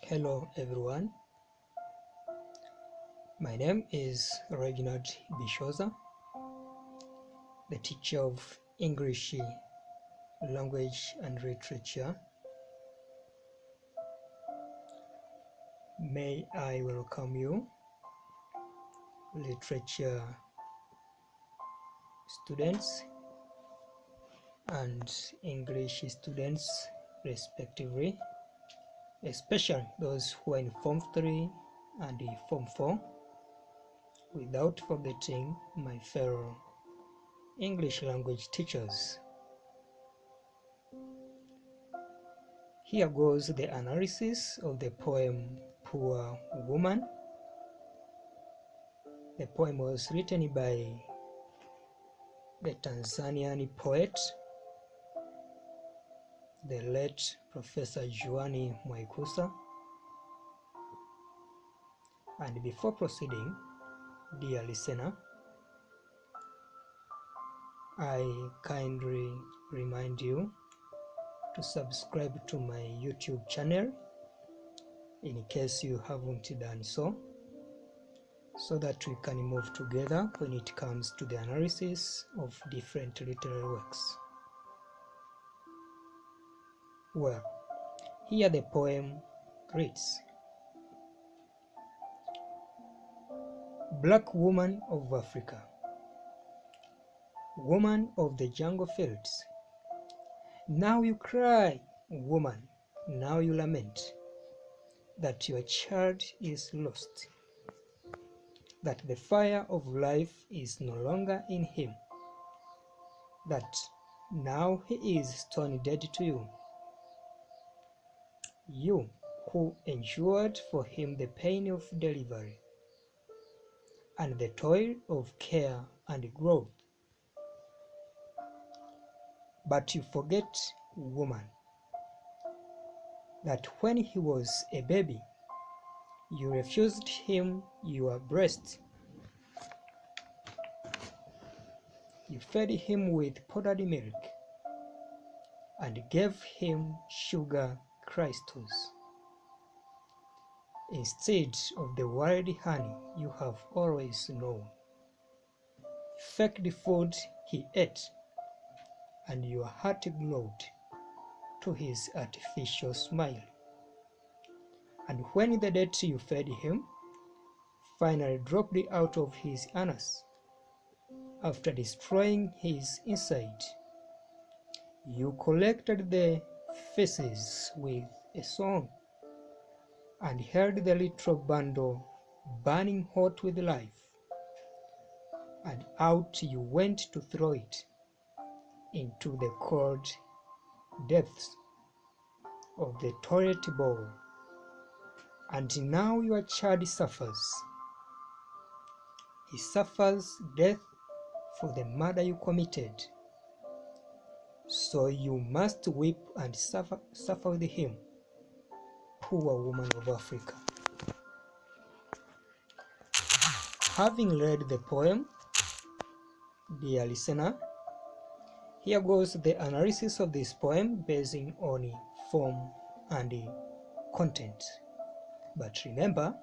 Hello everyone, my name is REGNARD BISHOZA, the teacher of English language and literature. May I welcome you, literature students and English students respectively, especially those who are in Form 3 and Form 4, without forgetting my fellow English language teachers. Here goes the analysis of the poem Poor Woman. The poem was written by the Tanzanian poet, the late Professor JWANI MWAIKUSA. And before proceeding, dear listener, I kindly remind you to subscribe to my YouTube channel in case you haven't done so that we can move together when it comes to the analysis of different literary works. Well, here the poem reads: Black woman of Africa, woman of the jungle fields, now you cry, woman, now you lament that your child is lost, that the fire of life is no longer in him, that now he is stone dead to you. You who endured for him the pain of delivery and the toil of care and growth. But you forget, woman, that when he was a baby, you refused him your breast. You fed him with powdered milk and gave him sugar crystals instead of the wild honey you have always known. Faked food he ate, and your heart glowed to his artificial smile. And when the date you fed him finally dropped out of his anus after destroying his inside, you collected the feces with a song and held the little bundle burning hot with life, and out you went to throw it into the cold depths of the toilet bowl. And now your child suffers. He suffers death for the murder you committed. So you must weep and suffer with him, poor woman of Africa. Having read the poem, dear listener, here goes the analysis of this poem basing on form and content. But remember,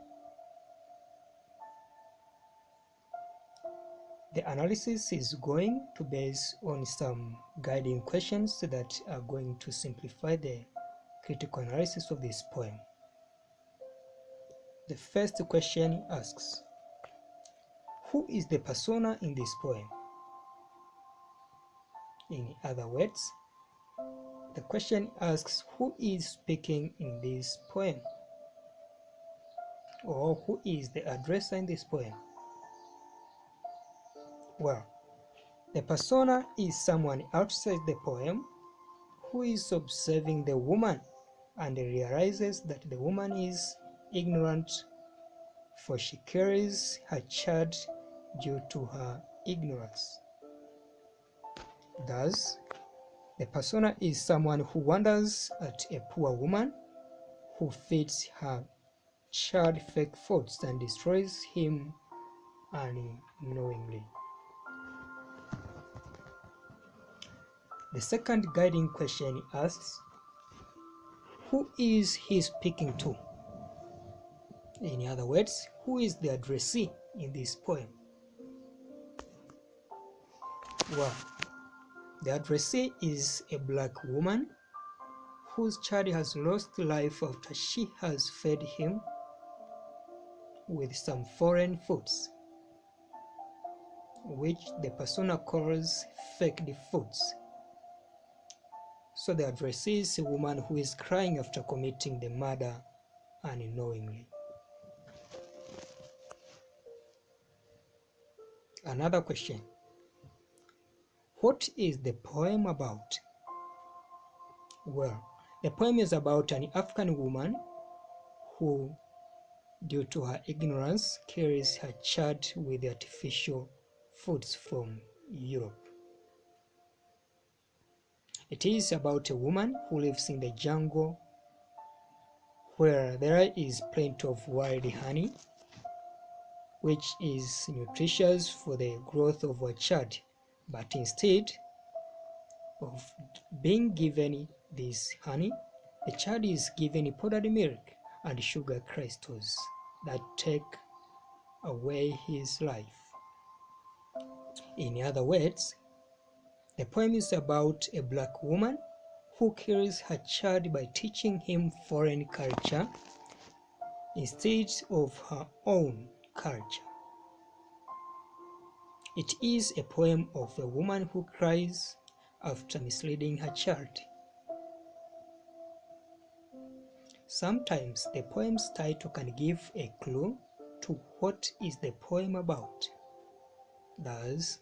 the analysis is going to base on some guiding questions that are going to simplify the critical analysis of this poem. The first question asks, who is the persona in this poem? In other words, the question asks who is speaking in this poem, or who is the addressor in this poem. Well, the persona is someone outside the poem who is observing the woman and realizes that the woman is ignorant, for she carries her child due to her ignorance. Thus, the persona is someone who wonders at a poor woman who feeds her child fake foods and destroys him unknowingly. The second guiding question asks, who is he speaking to? In other words, who is the addressee in this poem? Well, the addressee is a black woman whose child has lost life after she has fed him with some foreign foods, which the persona calls faked foods. So the addressee is a woman who is crying after committing the murder unknowingly. Another question. What is the poem about? Well, the poem is about an African woman who, due to her ignorance, carries her child with artificial foods from Europe. It is about a woman who lives in the jungle where there is plenty of wild honey, which is nutritious for the growth of a child, but instead of being given this honey, the child is given powdered milk and sugar crystals that take away his life. In other words, the poem is about a black woman who kills her child by teaching him foreign culture instead of her own culture. It is a poem of a woman who cries after misleading her child. Sometimes the poem's title can give a clue to what is the poem about, thus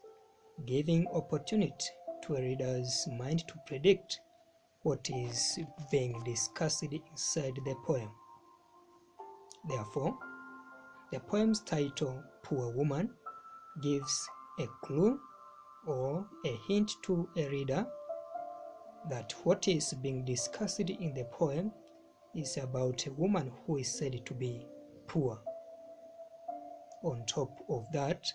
giving opportunity to a reader's mind to predict what is being discussed inside the poem. Therefore, the poem's title, Poor Woman, gives a clue or a hint to a reader that what is being discussed in the poem is about a woman who is said to be poor. On top of that,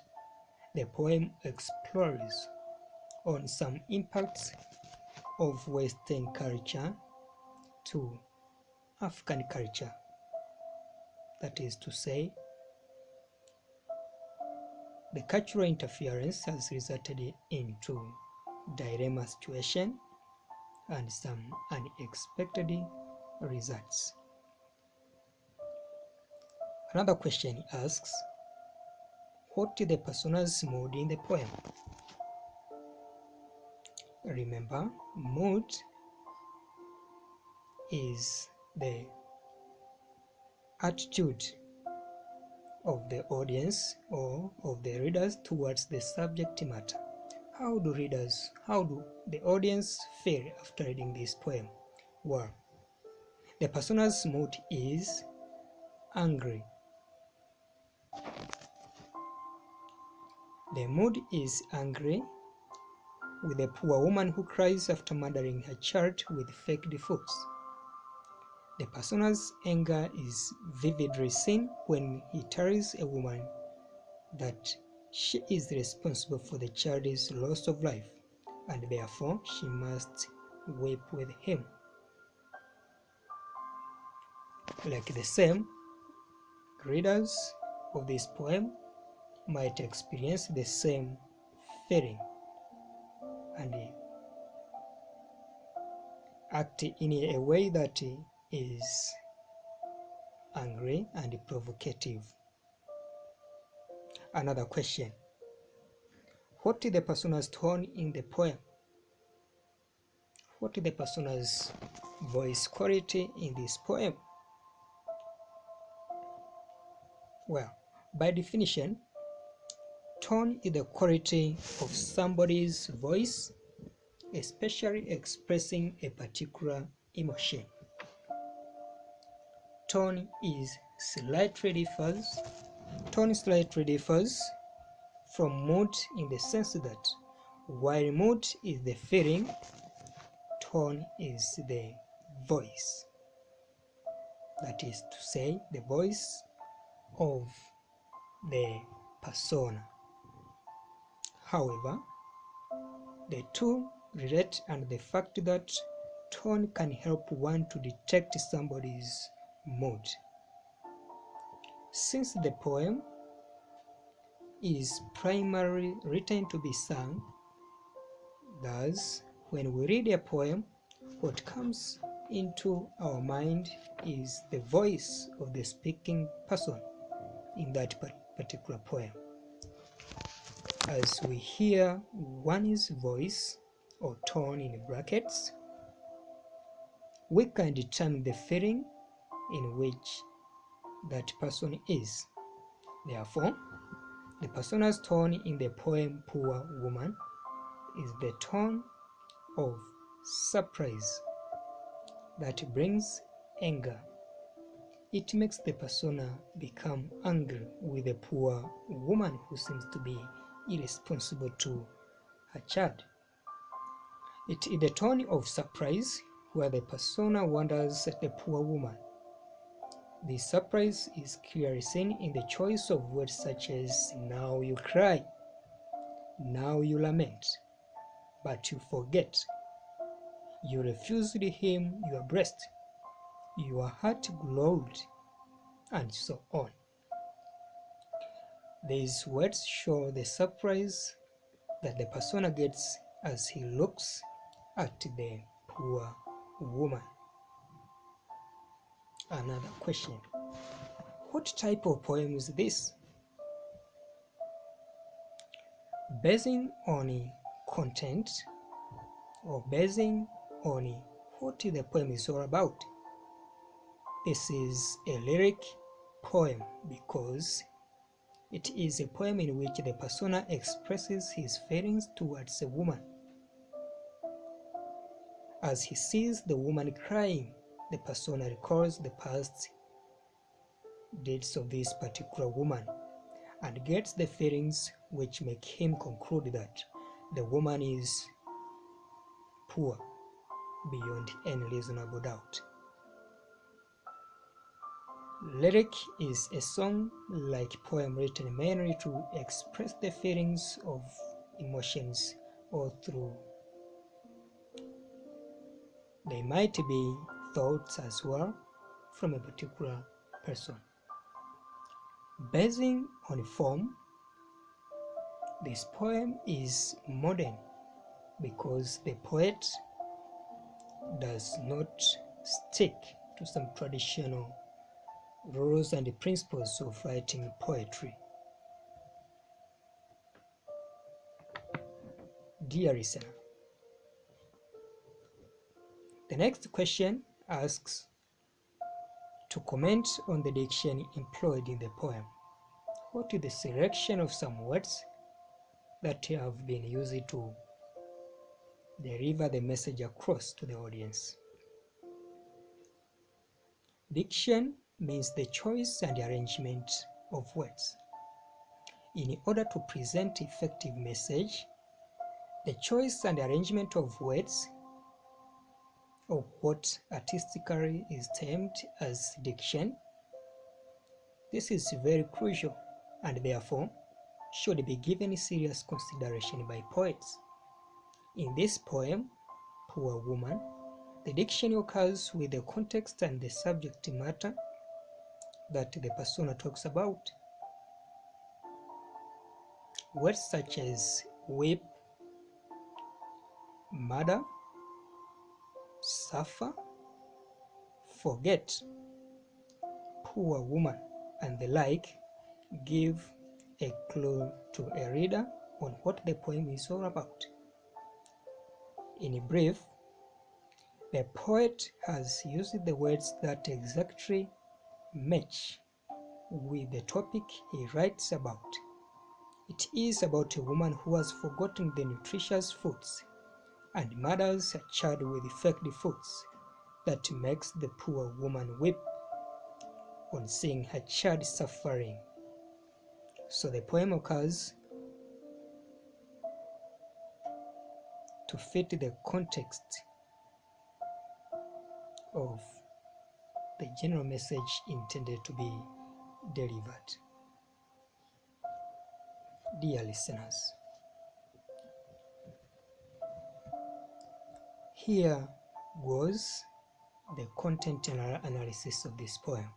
the poem explores on some impacts of Western culture to African culture. That is to say, the cultural interference has resulted into dilemma situation and some unexpected results. Another question asks, what is the persona's mood in the poem? Remember, mood is the attitude of the audience or of the readers towards the subject matter. How do the audience feel after reading this poem? Well, the persona's mood is angry. The mood is angry with a poor woman who cries after murdering her child with faked foods. The persona's anger is vividly seen when he tells a woman that she is responsible for the child's loss of life, and therefore she must weep with him. Like the same, readers of this poem might experience the same feeling and act in a way that is angry and provocative. Another question. What is the persona's tone in the poem? What is the persona's voice quality in this poem? Well, by definition, tone is the quality of somebody's voice, especially expressing a particular emotion. Tone slightly differs from mood in the sense that while mood is the feeling, tone is the voice. That is to say, the voice of the persona. However, the two relate, and the fact that tone can help one to detect somebody's mood. Since the poem is primarily written to be sung, thus when we read a poem, what comes into our mind is the voice of the speaking person in that particular poem. As we hear one's voice or tone in brackets, we can determine the feeling in which that person is. Therefore, the persona's tone in the poem Poor Woman is the tone of surprise that brings anger. It makes the persona become angry with the poor woman who seems to be irresponsible to her child. It is the tone of surprise where the persona wonders at the poor woman. This surprise is clearly seen in the choice of words such as "now you cry," "now you lament," "but you forget," "you refused him your breast," "your heart glowed," and so on. These words show the surprise that the persona gets as he looks at the poor woman. Another question: what type of poem is this? Basing on content or basing on what the poem is all about, this is a lyric poem because it is a poem in which the persona expresses his feelings towards a woman. As he sees the woman crying, the persona recalls the past deeds of this particular woman and gets the feelings which make him conclude that the woman is poor beyond any reasonable doubt. Lyric is a song-like poem written mainly to express the feelings of emotions or through. They might be thoughts as well from a particular person. Basing on form, this poem is modern because the poet does not stick to some traditional rules and principles of writing poetry. Dear listener, the next question asks to comment on the diction employed in the poem. What is the selection of some words that have been used to deliver the message across to the audience? Diction means the choice and arrangement of words. In order to present effective message, the choice and arrangement of words, or what artistically is termed as diction, this is very crucial and therefore should be given serious consideration by poets. In this poem, Poor Woman, the diction occurs with the context and the subject matter that the persona talks about. Words such as weep, murder, suffer, forget, poor woman, and the like give a clue to a reader on what the poem is all about. In brief, the poet has used the words that exactly match with the topic he writes about. It is about a woman who has forgotten the nutritious foods and murders a child with fake foods that makes the poor woman weep on seeing her child suffering. So the poem occurs to fit the context of the general message intended to be delivered. Dear listeners, here goes the content analysis of this poem.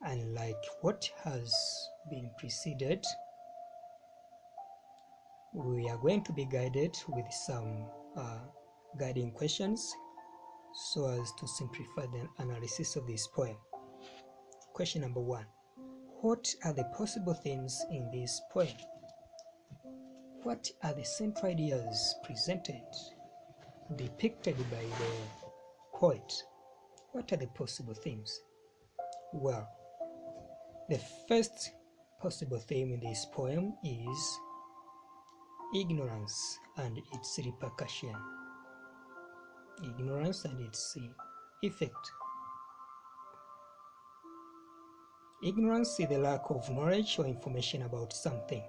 And like what has been preceded, we are going to be guided with some guiding questions so as to simplify the analysis of this poem. Question number 1. What are the possible themes in this poem? What are the central ideas presented, depicted by the poet? What are the possible themes? Well, the first possible theme in this poem is ignorance and its repercussion. Ignorance and its effect. Ignorance is the lack of knowledge or information about something.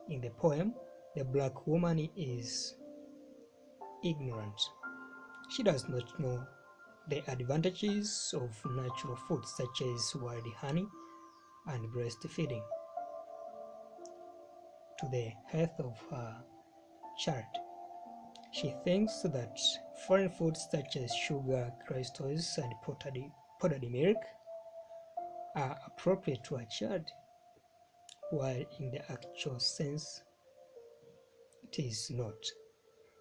In the poem, the black woman is ignorant. She does not know the advantages of natural foods such as wild honey and breastfeeding to the health of her child. She thinks that foreign foods such as sugar crystals and powdered milk are appropriate to a child, while in the actual sense it is not.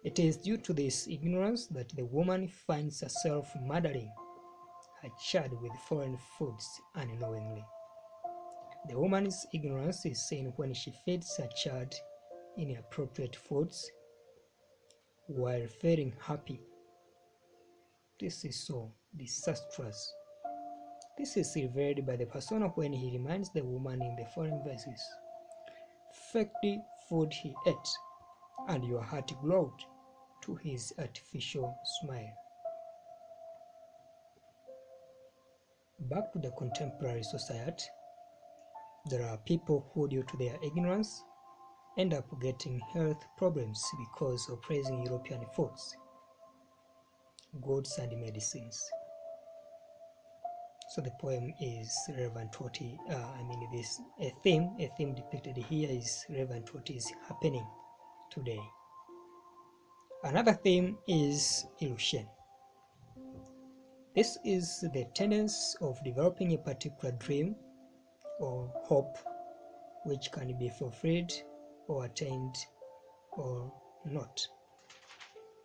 It is due to this ignorance that the woman finds herself murdering her child with foreign foods unknowingly. The woman's ignorance is seen when she feeds her child inappropriate foods while feeling happy. This is so disastrous. This is revealed by the persona when he reminds the woman in the following verses. Fake the food he ate, and your heart glowed to his artificial smile. Back to the contemporary society, there are people who, due to their ignorance, end up getting health problems because of praising European foods, goods and medicines. So the poem is relevant to what a theme depicted here is relevant to what is happening today. Another theme is illusion. This is the tendency of developing a particular dream or hope which can be fulfilled or attained or not.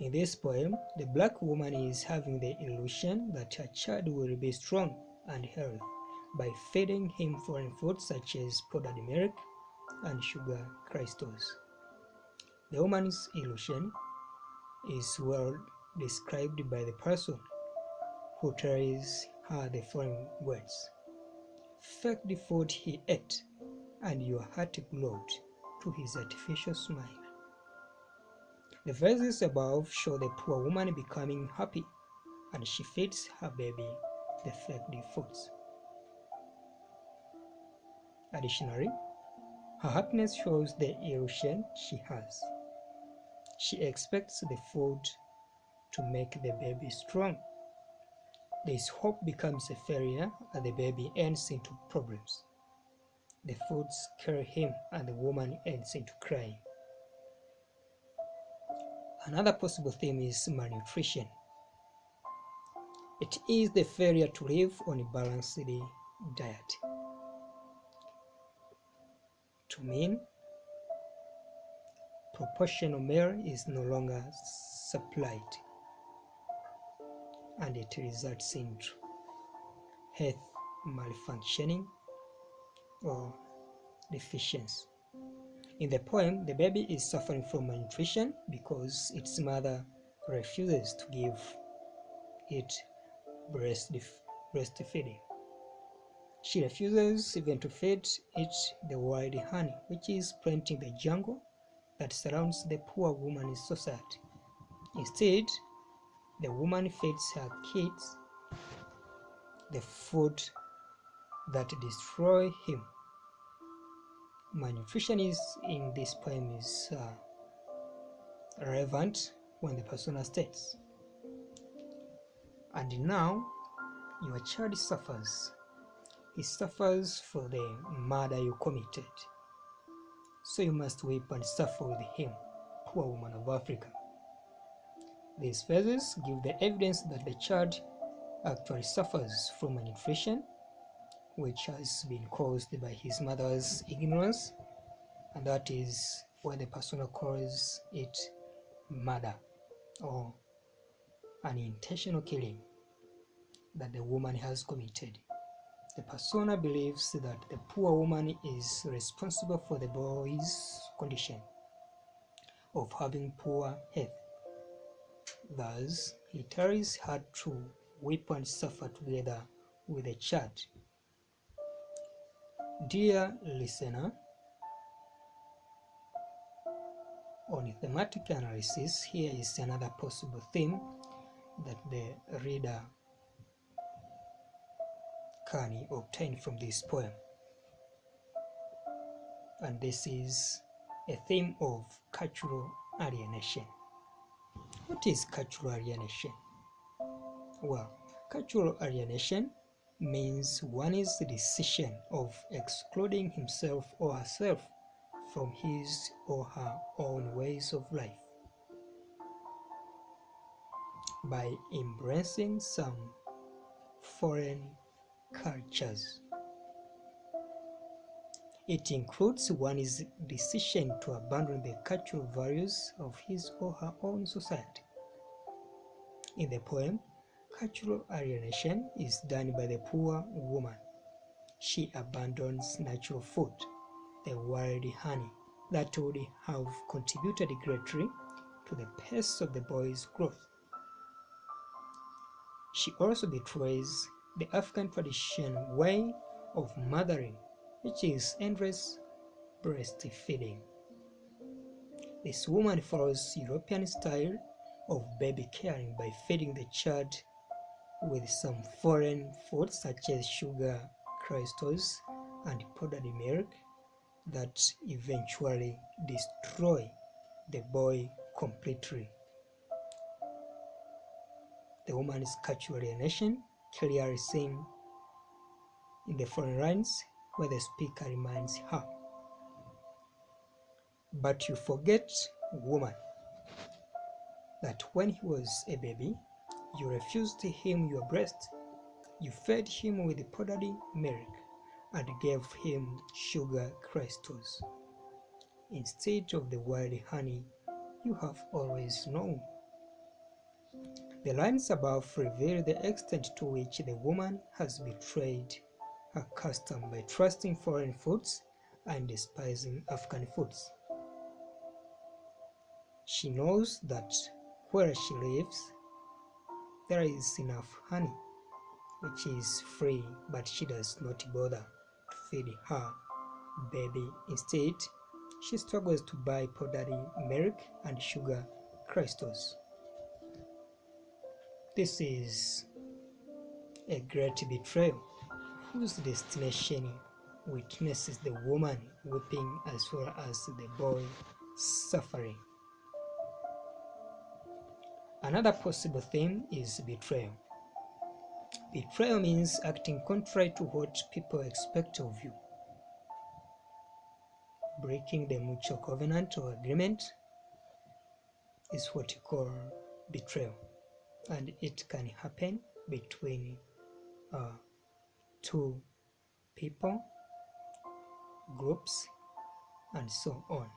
In this poem, the black woman is having the illusion that her child will be strong and healthy by feeding him foreign foods such as powdered milk and sugar crystals. The woman's illusion is well described by the person who tells her the following words. Fake the food he ate, and your heart glowed to his artificial smile. The verses above show the poor woman becoming happy, and she feeds her baby the fake foods. Additionally, her happiness shows the illusion she has. She expects the food to make the baby strong. This hope becomes a failure and the baby ends into problems. The foods kill him and the woman ends into crying. Another possible theme is malnutrition. It is the failure to live on a balanced diet. To mean, proportional meal is no longer supplied, and it results in health malfunctioning or deficiency. In the poem, the baby is suffering from malnutrition because its mother refuses to give it breastfeeding. She refuses even to feed it the wild honey, which is planting the jungle that surrounds the poor woman's society. Instead, the woman feeds her kids the food that destroy him. Malnutrition in this poem is relevant when the persona states, and now your child suffers. He suffers for the murder you committed, so you must weep and suffer with him, poor woman of Africa. These verses give the evidence that the child actually suffers from malnutrition which has been caused by his mother's ignorance, and that is why the persona calls it murder or an intentional killing that the woman has committed. The persona believes that the poor woman is responsible for the boy's condition of having poor health. Thus, he tells her to weep and suffer together with the child. Dear listener, on thematic analysis, here is another possible theme that the reader can obtain from this poem. And this is a theme of cultural alienation. What is cultural alienation? Well, cultural alienation means one's decision of excluding himself or herself from his or her own ways of life by embracing some foreign cultures. It includes one's decision to abandon the cultural values of his or her own society. In the poem, cultural alienation is done by the poor woman. She abandons natural food, the wild honey that would have contributed greatly to the pace of the boy's growth. She also betrays the African traditional way of mothering, which is endless breastfeeding. This woman follows European style of baby caring by feeding the child with some foreign foods such as sugar crystals and powdered milk that eventually destroy the boy completely. The woman's cultural alienation clearly seen in the following lines where the speaker reminds her, "But you forget, woman, that when he was a baby, you refused him your breast. You fed him with powdered milk and gave him sugar crystals instead of the wild honey you have always known." The lines above reveal the extent to which the woman has betrayed her custom by trusting foreign foods and despising African foods. She knows that where she lives, there is enough honey, which is free, but she does not bother to feed her baby. Instead, she struggles to buy powdered milk and sugar crystals. This is a great betrayal, whose destination witnesses the woman weeping as well as the boy suffering. Another possible theme is betrayal. Betrayal means acting contrary to what people expect of you, breaking the mutual covenant or agreement is what you call betrayal, and it can happen between two people, groups, and so on.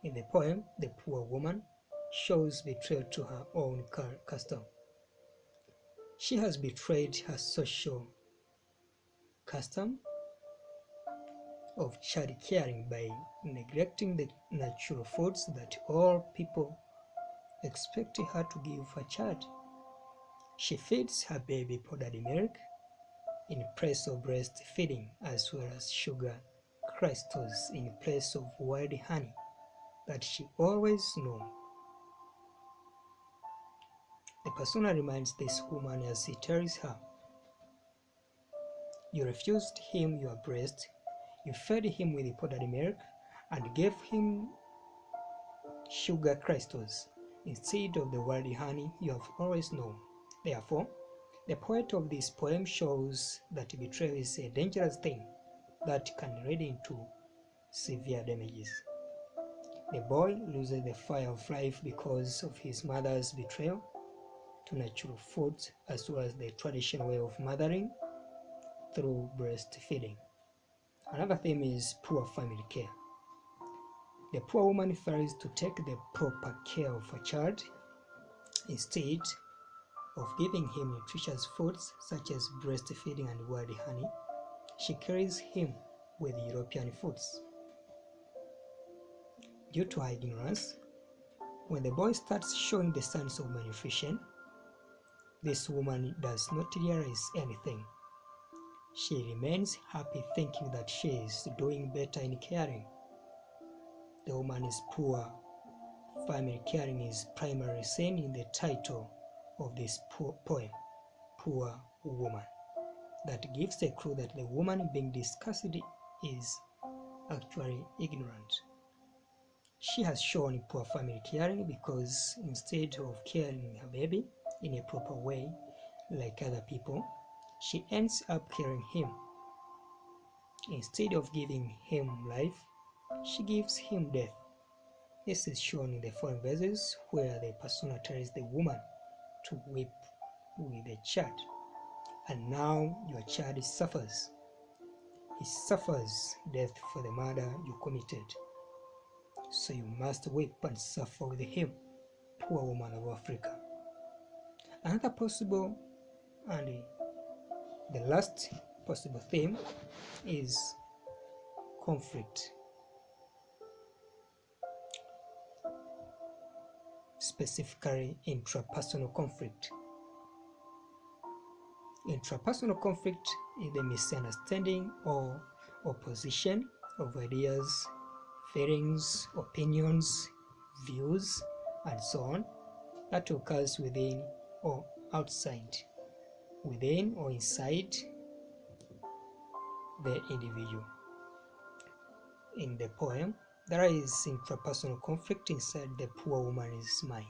In the poem, the poor woman shows betrayal to her own custom. She has betrayed her social custom of child caring by neglecting the natural foods that all people expect her to give her child. She feeds her baby powdered milk in place of breastfeeding, as well as sugar crystals in place of wild honey that she always knew. The persona reminds this woman as he tells her, "You refused him your breast, you fed him with powdered milk and gave him sugar crystals instead of the wild honey you have always known." Therefore, the poet of this poem shows that betrayal is a dangerous thing that can lead into severe damages. The boy loses the fire of life because of his mother's betrayal to natural foods as well as the traditional way of mothering, through breastfeeding. Another theme is poor family care. The poor woman fails to take the proper care of her child. Instead of giving him nutritious foods such as breastfeeding and wild honey, she carries him with European foods. Due to her ignorance, when the boy starts showing the signs of malnutrition, this woman does not realize anything. She remains happy thinking that she is doing better in caring. The woman is poor. Family caring is primarily seen in the title of this poem, Poor Woman. That gives a clue that the woman being discussed is actually ignorant. She has shown poor family caring because instead of caring her baby in a proper way like other people, she ends up killing him. Instead of giving him life, she gives him death. This is shown in the following verses where the persona tells the woman to weep with the child. And now your child suffers. He suffers death for the murder you committed. So you must weep and suffer with him, poor woman of Africa. Another possible and the last possible theme is conflict, specifically intrapersonal conflict. Intrapersonal conflict is the misunderstanding or opposition of ideas, feelings, opinions, views, and so on that occurs within or outside, within or inside the individual. In the poem, there is intrapersonal conflict inside the poor woman's mind.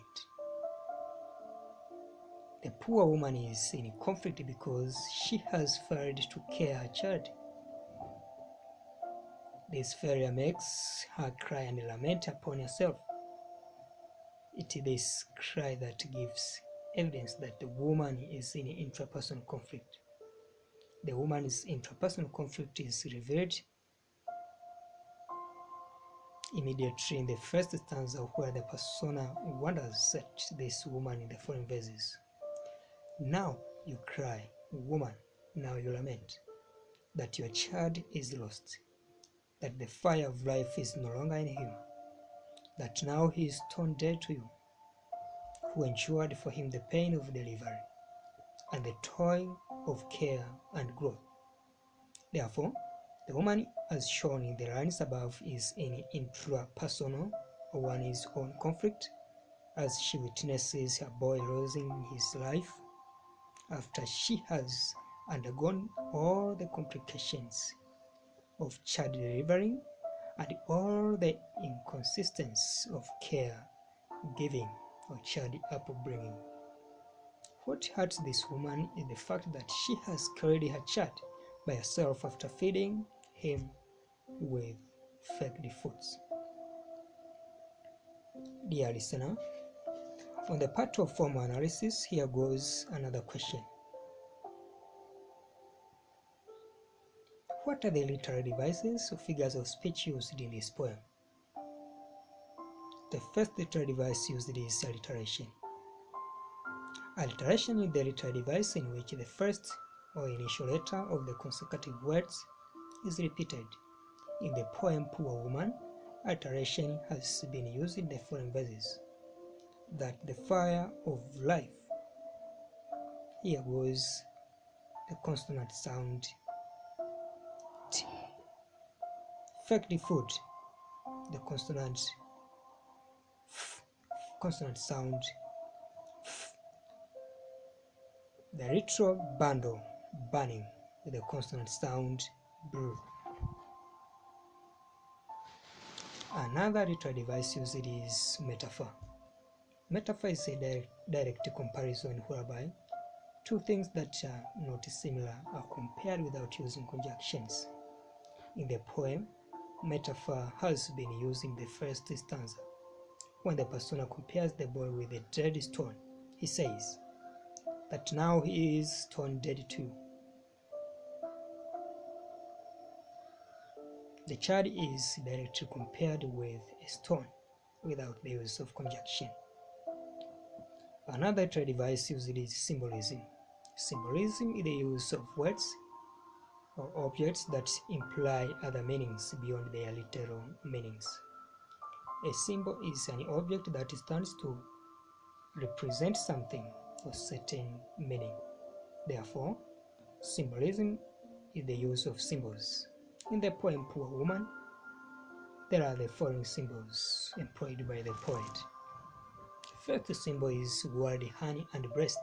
The poor woman is in conflict because she has failed to care her child. This failure makes her cry and lament upon herself. It is this cry that gives evidence that the woman is in intrapersonal conflict. The woman's intrapersonal conflict is revealed immediately in the first stanza where the persona wonders at this woman in the following verses. Now you cry, woman, now you lament, that your child is lost, that the fire of life is no longer in him, that now he is torn dead to you, who endured for him the pain of delivery and the toil of care and growth. Therefore, the woman, as shown in the lines above, is in intrapersonal or one's own conflict as she witnesses her boy losing his life after she has undergone all the complications of child delivering and all the inconsistencies of care giving or child upbringing. What hurts this woman is the fact that she has carried her child by herself after feeding him with fake foods. Dear listener, on the part of formal analysis, here goes another question. What are the literary devices or figures of speech used in this poem? The first literary device used is alliteration. Alliteration is the literary device in which the first or initial letter of the consecutive words is repeated. In the poem Poor Woman, alliteration has been used in the following verses. That the fire of life. Here goes the consonant sound T. Fake food, the consonant F. Consonant sound F. The literal bundle, burning, with the consonant sound B. Another literary device used is metaphor. Metaphor is a direct comparison whereby two things that are not similar are compared without using conjunctions. In the poem, metaphor has been used in the first stanza. When the persona compares the boy with a dead stone, he says that now he is stone dead too. The child is directly compared with a stone without the use of conjunction. Another trade device used is symbolism. Symbolism is the use of words or objects that imply other meanings beyond their literal meanings. A symbol is an object that stands to represent something or certain meaning. Therefore, symbolism is the use of symbols. In the poem Poor Woman, there are the following symbols employed by the poet. First symbol is word honey and breast.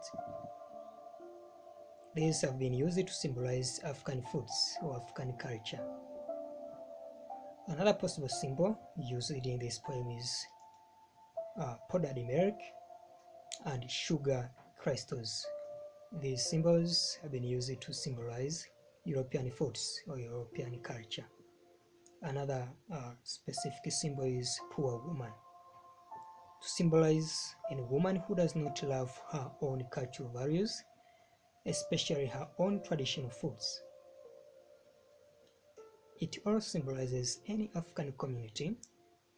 These have been used to symbolize African foods or African culture. Another possible symbol used in this poem is powdered milk and sugar crystals. These symbols have been used to symbolize European foods or European culture. Another specific symbol is poor woman, to symbolize a woman who does not love her own cultural values, especially her own traditional foods. It also symbolizes any African community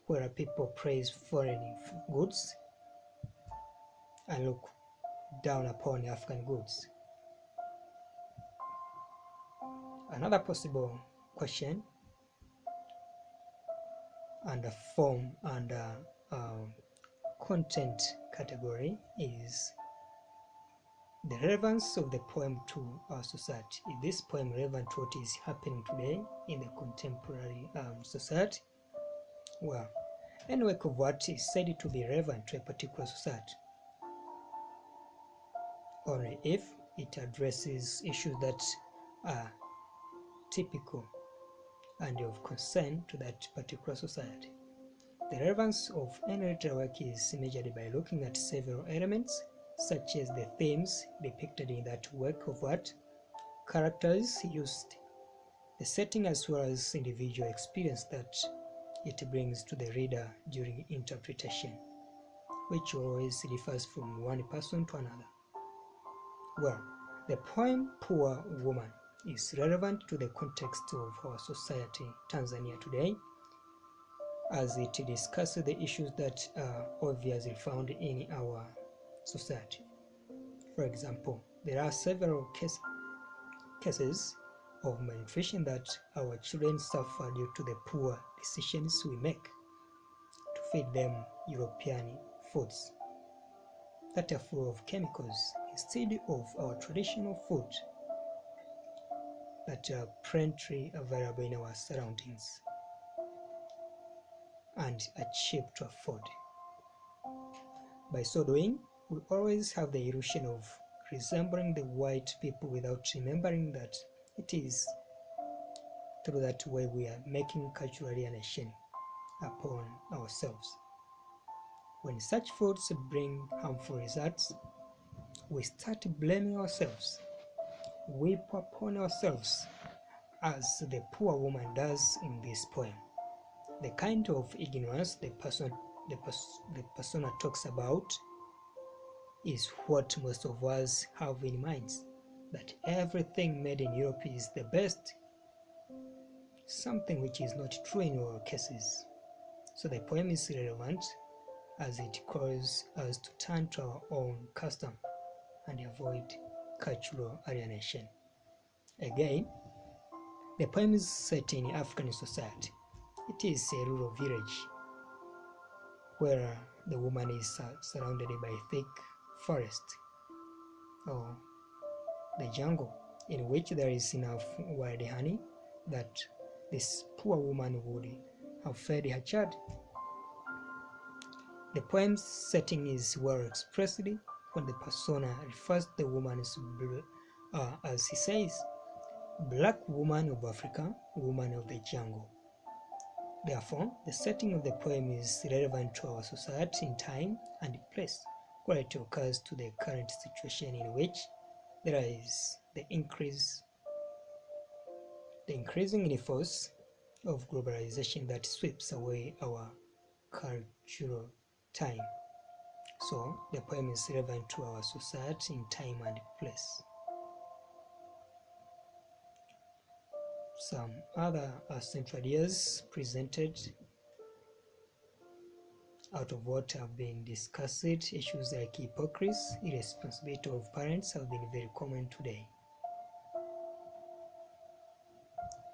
where people praise foreign goods and look down upon African goods. Another possible question under form and content category is the relevance of the poem to our society. Is this poem relevant to what is happening today in the contemporary society? Well, any work of art is said to be relevant to a particular society only if it addresses issues that are typical and of concern to that particular society. The relevance of any literary work is measured by looking at several elements, such as the themes depicted in that work of art, characters used, the setting, as well as individual experience that it brings to the reader during interpretation, which always differs from one person to another. Well, the poem Poor Woman is relevant to the context of our society, Tanzania today, as it discusses the issues that are obviously found in our society. For example, there are several cases of malnutrition that our children suffer due to the poor decisions we make to feed them European foods that are full of chemicals instead of our traditional food that are plenty available in our surroundings and are cheap to afford. By so doing, we always have the illusion of resembling the white people without remembering that it is through that way we are making cultural alienation upon ourselves. When such foods bring harmful results, we start blaming ourselves, weep upon ourselves, as the poor woman does in this poem. The kind of ignorance the persona talks about is what most of us have in mind, that everything made in Europe is the best, something which is not true in all cases. So the poem is relevant as it calls us to turn to our own custom and avoid cultural alienation. Again, the poem is set in African society. It is a rural village where the woman is surrounded by thick forest or the jungle, in which there is enough wild honey that this poor woman would have fed her child. The poem's setting is well expressed when the persona refers to the woman as he says, "Black woman of Africa, woman of the jungle." Therefore, the setting of the poem is relevant to our society in time and place, where it occurs to the current situation in which there is the increasing force of globalization that sweeps away our cultural time. So, the poem is relevant to our society in time and place. some other central ideas presented out of what have been discussed. Issues like hypocrisy, irresponsibility of parents have been very common today.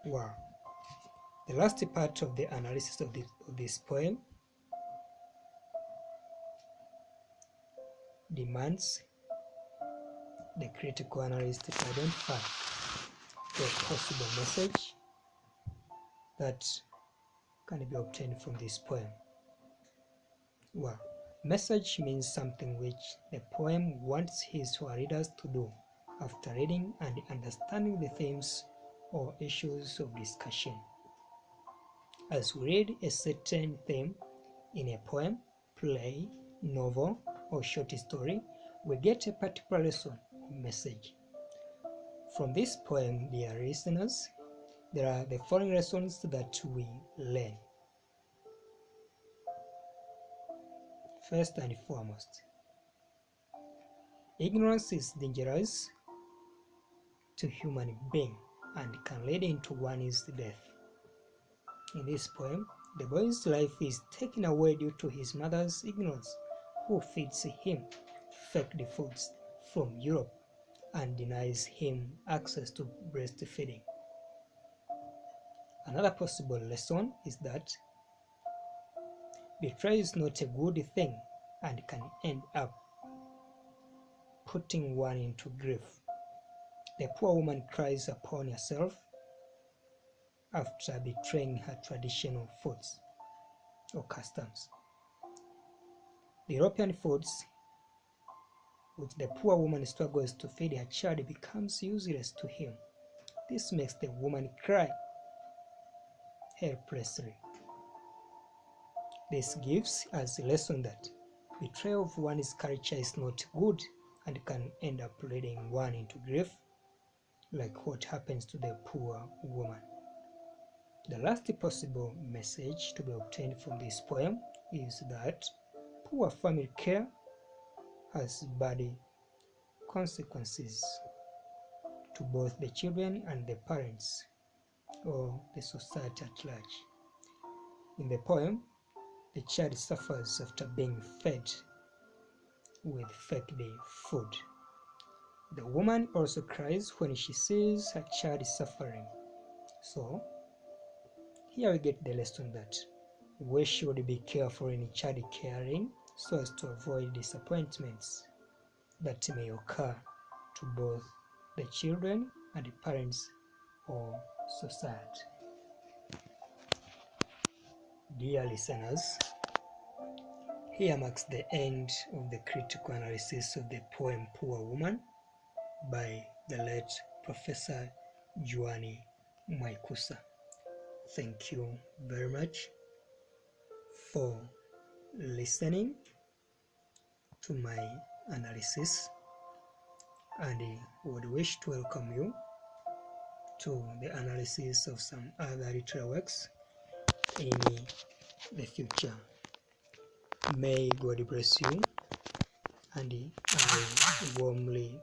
Wow. The last part of the analysis of this poem demands the critical analyst to identify the possible message that can be obtained from this poem. Well, message means something which the poem wants his or her readers to do after reading and understanding the themes or issues of discussion. As we read a certain theme in a poem, play, novel, or short story, we get a particular lesson or message. From this poem, dear listeners, there are the following lessons that we learn. First and foremost, ignorance is dangerous to human being and can lead into one's death. In this poem, the boy's life is taken away due to his mother's ignorance, who feeds him fake foods from Europe and denies him access to breastfeeding. Another possible lesson is that betrayal is not a good thing and can end up putting one into grief. The poor woman cries upon herself after betraying her traditional foods or customs. The European foods which the poor woman struggles to feed her child becomes useless to him. This makes the woman cry helplessly. This gives us a lesson that betrayal of one's culture is not good and can end up leading one into grief, like what happens to the poor woman. The last possible message to be obtained from this poem is that poor family care has bad consequences to both the children and the parents or the society at large. In the poem, the child suffers after being fed with fake food. The woman also cries when she sees her child suffering. So, here we get the lesson that we should be careful in child caring so as to avoid disappointments that may occur to both the children and the parents or society. Dear listeners, here marks the end of the critical analysis of the poem Poor Woman by the late Professor JWANI MWAIKUSA. Thank you very much for listening to my analysis, and I would wish to welcome you to the analysis of some other literary works in the future. May God bless you, and I warmly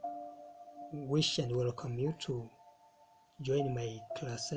wish and welcome you to join my classes